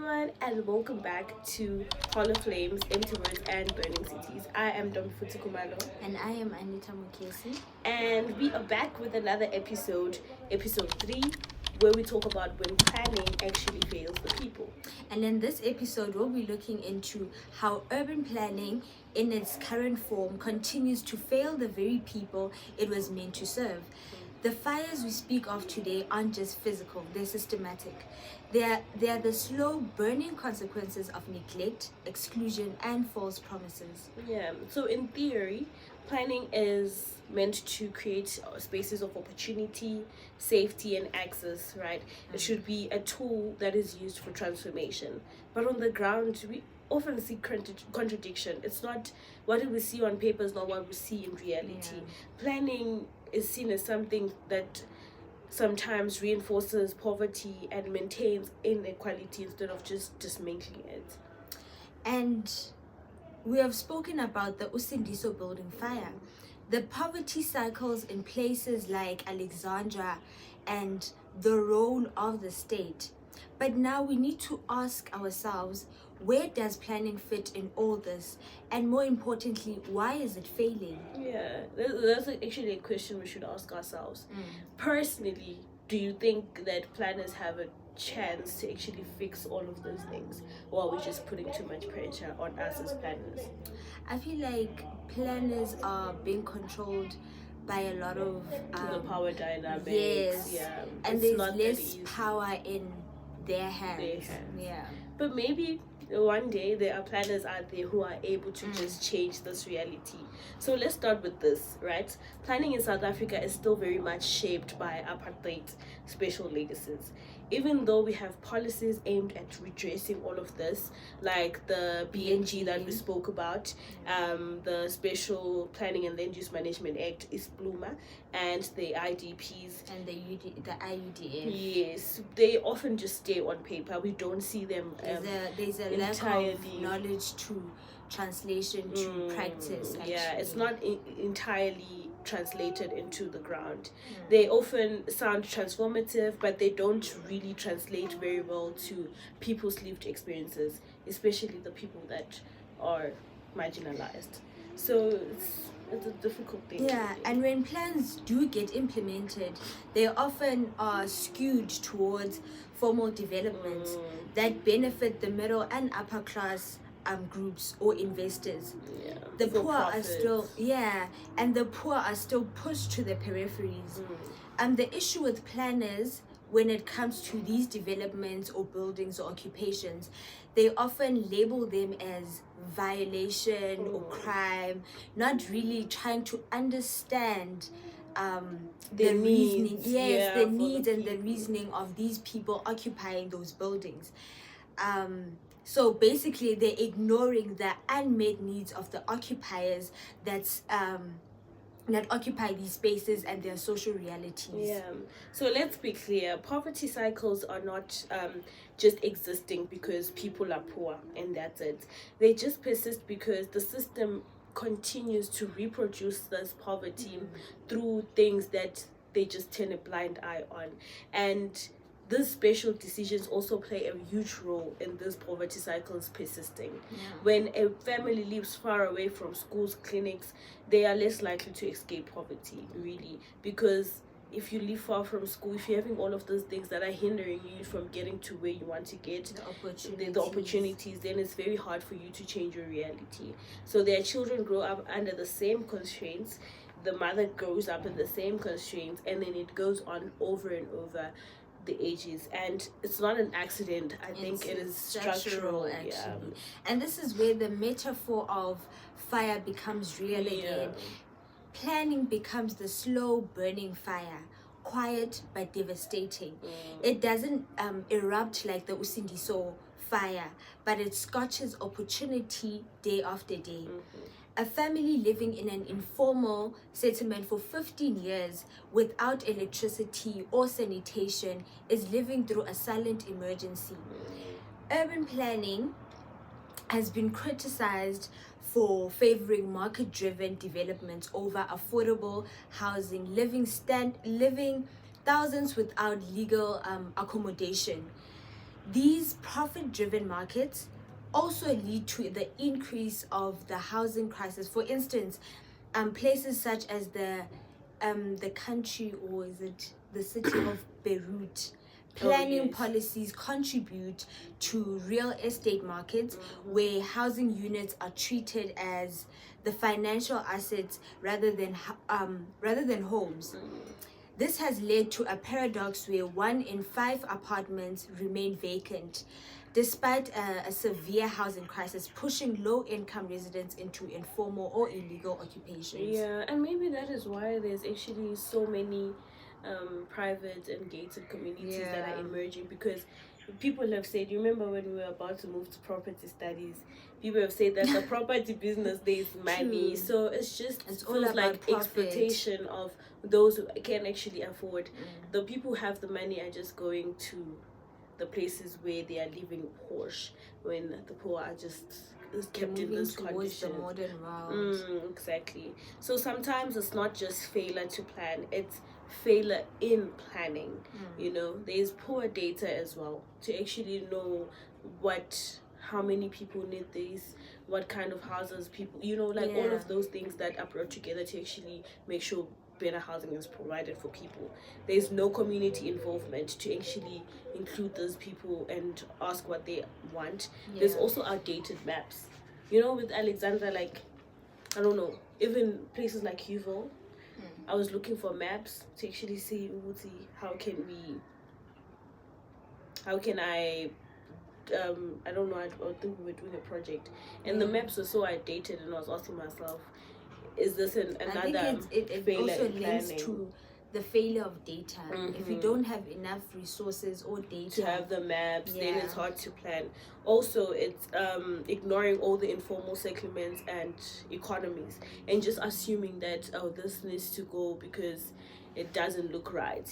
everyone, and welcome back to Hall of Flames, Empty Words, and Burning Cities. I am Dom Futukumalo. And I am Anita Mukesi. And we are back with another episode 3, where we talk about when planning actually fails the people. And in this episode, we'll be looking into how urban planning in its current form continues to fail the very people it was meant to serve. The fires we speak of today aren't just physical, they're systematic. They are the slow burning consequences of neglect, exclusion, and false promises. Yeah, so in theory, planning is meant to create spaces of opportunity, safety, and access, right? It should be a tool that is used for transformation. But on the ground, we often see contradiction. It's not what we see on paper is not what we see in reality. Planning is seen as something that sometimes reinforces poverty and maintains inequality instead of just dismantling it. And we have spoken about the Usindiso building fire, the poverty cycles in places like Alexandra, and the role of the state. But now we need to ask ourselves, where does planning fit in all this? And more importantly, why is it failing? Yeah, that's actually a question we should ask ourselves. Personally, do you think that planners have a chance to actually fix all of those things, or are we just putting too much pressure on us as planners? I feel like planners are being controlled by a lot of the power dynamics. Yes, yeah, and there's less power in their hands. Yeah, but maybe one day there are planners out there who are able to just change this reality. So let's start with this, right? Planning in South Africa is still very much shaped by apartheid special legacies. Even though we have policies aimed at redressing all of this, like the BNG that we spoke about, the Special Planning and Land Use Management Act is Bluma, and the IDPs and the IUDF. Yes, they often just stay on paper. We don't see them. There's a lack of knowledge to translation to practice. Actually. Yeah, it's not entirely translated into the ground. They often sound transformative, but they don't really translate very well to people's lived experiences, especially the people that are marginalized. So it's a difficult thing. Yeah, and when plans do get implemented, they often are skewed towards formal developments that benefit the middle and upper class groups or investors. The poor are still and the poor are still pushed to the peripheries. The issue with planners when it comes to these developments or buildings or occupations, they often label them as violation or crime, not really trying to understand the reasoning. The needs and the reasoning of these people occupying those buildings. So basically, they're ignoring the unmet needs of the occupiers that occupy these spaces and their social realities. Yeah. So let's be clear. Poverty cycles are not just existing because people are poor and that's it. They just persist because the system continues to reproduce this poverty through things that they just turn a blind eye on. And these special decisions also play a huge role in these poverty cycles persisting. When a family lives far away from schools, clinics, they are less likely to escape poverty, really, because if you live far from school, if you're having all of those things that are hindering you from getting to where you want to get, the opportunities, then it's very hard for you to change your reality. So their children grow up under the same constraints, the mother grows up in the same constraints, and then it goes on over and over the ages, and it's not an accident. I think it is structural actually. And this is where the metaphor of fire becomes real again. Planning becomes the slow burning fire, quiet but devastating. It doesn't erupt like the Usindiso fire, but it scorches opportunity day after day. A family living in an informal settlement for 15 years without electricity or sanitation is living through a silent emergency. Urban planning has been criticized for favoring market-driven developments over affordable housing, living thousands without legal accommodation. These profit-driven markets also lead to the increase of the housing crisis. For instance, places such as the country, or is it the city of Beirut, planning policies contribute to real estate markets where housing units are treated as the financial assets rather than homes. This has led to a paradox where 1 in 5 apartments remain vacant, despite a severe housing crisis pushing low-income residents into informal or illegal occupations. Yeah, and maybe that is why there's actually so many private and gated communities that are emerging, because people have said, you remember when we were about to move to property studies, people have said that the property business, there's money. True. So it's all feels about like profit. exploitation of those who can actually afford. The people who have the money are just going to the places where they are living posh, when the poor are just kept in this towards condition. the modern world. Exactly. So sometimes it's not just failure to plan, it's failure in planning. You know, there's poor data as well to actually know how many people need this, what kind of houses people, all of those things that are brought together to actually make sure better housing is provided for people. There's no community involvement to actually include those people and ask what they want. There's also outdated maps, with Alexandra, like, I don't know, even places like Huvel, I was looking for maps to actually see how can I don't know, I think we were doing a project and the maps were so outdated, and I was asking myself, is this another I think it failure also in links planning? to the failure of data. If you don't have enough resources or data To have the maps, then it's hard to plan. Also, it's ignoring all the informal settlements and economies and just assuming that, this needs to go because it doesn't look right,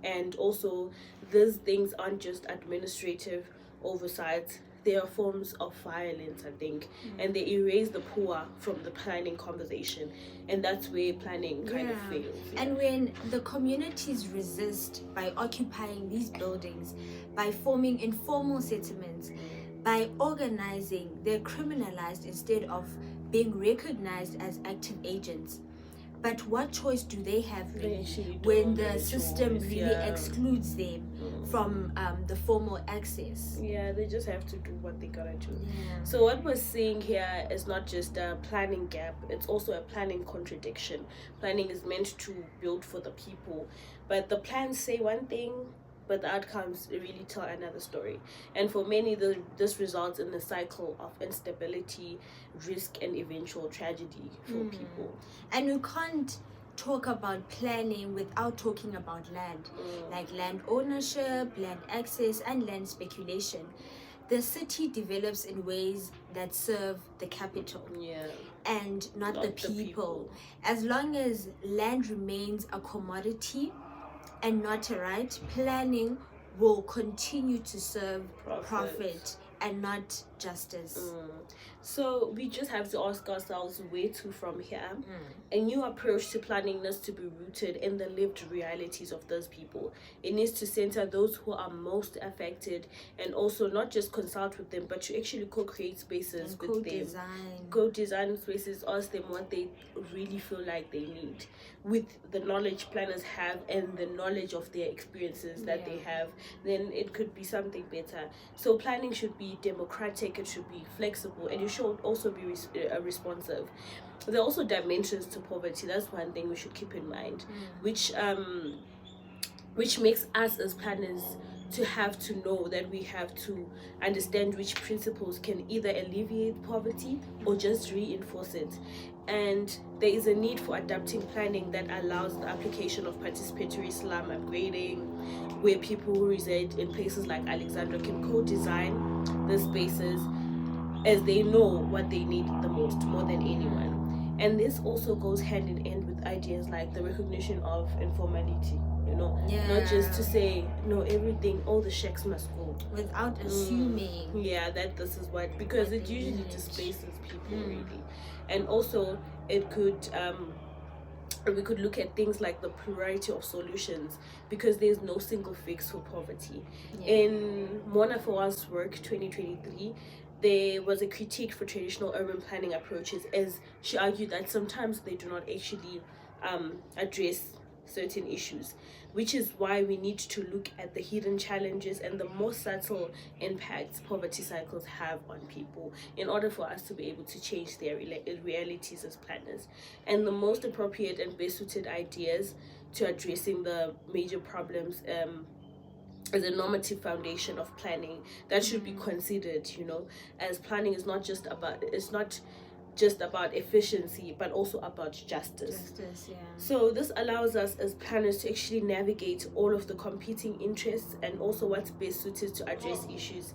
And also, these things aren't just administrative oversight, they are forms of violence, I think, and they erase the poor from the planning conversation, and that's where planning kind of fails. And when the communities resist by occupying these buildings, by forming informal settlements, by organizing, they're criminalized instead of being recognized as active agents. But what choice do they have when the system really excludes them from the formal access? Yeah, they just have to do what they gotta do. So what we're seeing here is not just a planning gap, it's also a planning contradiction. Planning is meant to build for the people, but the plans say one thing, but the outcomes really tell another story. And for many, this results in a cycle of instability, risk, and eventual tragedy for people. And we can't talk about planning without talking about land, like land ownership, land access, and land speculation. The city develops in ways that serve the capital and not the people. As long as land remains a commodity and not a right, planning will continue to serve profit and not justice. So we just have to ask ourselves, where to from here? A new approach to planning needs to be rooted in the lived realities of those people. It needs to center those who are most affected, and also not just consult with them, but to actually co-create spaces with them. Co-design spaces, ask them what they really feel like they need, with the knowledge planners have and the knowledge of their experiences that they have. Then it could be something better. So planning should be democratic, it should be flexible, and it should also be responsive. There are also dimensions to poverty. That's one thing we should keep in mind, which makes us as planners to have to know that we have to understand which principles can either alleviate poverty or just reinforce it. And there is a need for adapting planning that allows the application of participatory slum upgrading, where people who reside in places like Alexandra can co-design the spaces as they know what they need the most, more than anyone. And this also goes hand in hand with ideas like the recognition of informality, not just to say, no, everything, all the sheikhs must go. Without assuming. That this is because it usually displaces people, really. And also, it could we could look at things like the plurality of solutions, because there's no single fix for poverty. In Mona Fawaz's work 2023, there was a critique for traditional urban planning approaches, as she argued that sometimes they do not actually address certain issues, which is why we need to look at the hidden challenges and the more subtle impacts poverty cycles have on people in order for us to be able to change their realities as planners. And the most appropriate and best suited ideas to addressing the major problems as a normative foundation of planning that should be considered, as planning is not just about efficiency, but also about justice. So this allows us as planners to actually navigate all of the competing interests and also what's best suited to address issues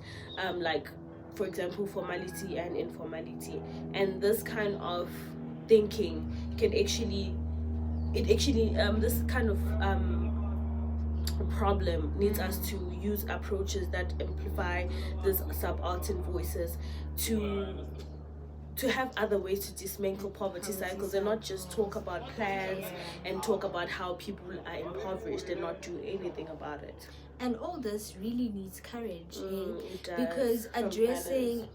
like, for example, formality and informality. And this kind of thinking can actually this kind of problem needs us to use approaches that amplify these subaltern voices to have other ways to dismantle poverty cycles and not just talk about plans and talk about how people are impoverished and not do anything about it. And all this really needs courage, It does, because from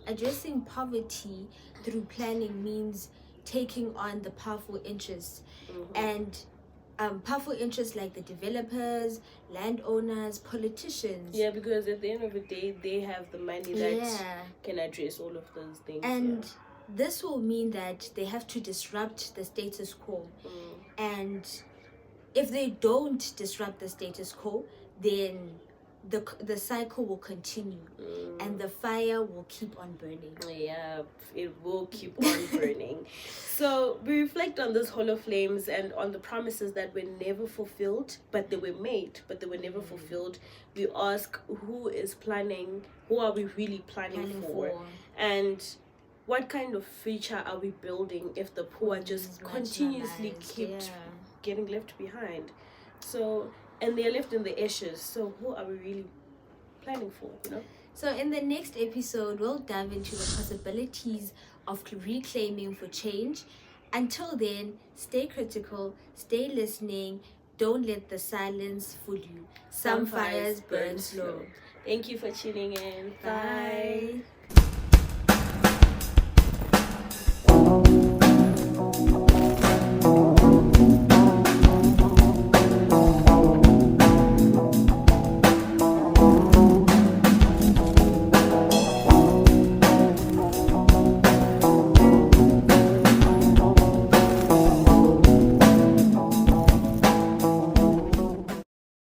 addressing poverty through planning means taking on the powerful interests and powerful interests like the developers, landowners, politicians. Yeah, because at the end of the day, they have the money that can address all of those things. And this will mean that they have to disrupt the status quo. And if they don't disrupt the status quo, then the cycle will continue and the fire will keep on burning. Yeah, it will keep on burning. So we reflect on this Hall of Flames and on the promises that were never fulfilled, but they were made, but they were never fulfilled. We ask, who is planning? Who are we really planning for? And what kind of future are we building if the poor just continuously kept getting left behind? So, and they're left in the ashes. So who are we really planning for, So in the next episode, we'll dive into the possibilities of reclaiming for change. Until then, stay critical, stay listening, don't let the silence fool you. Some fires burn slow. Thank you for tuning in. Bye.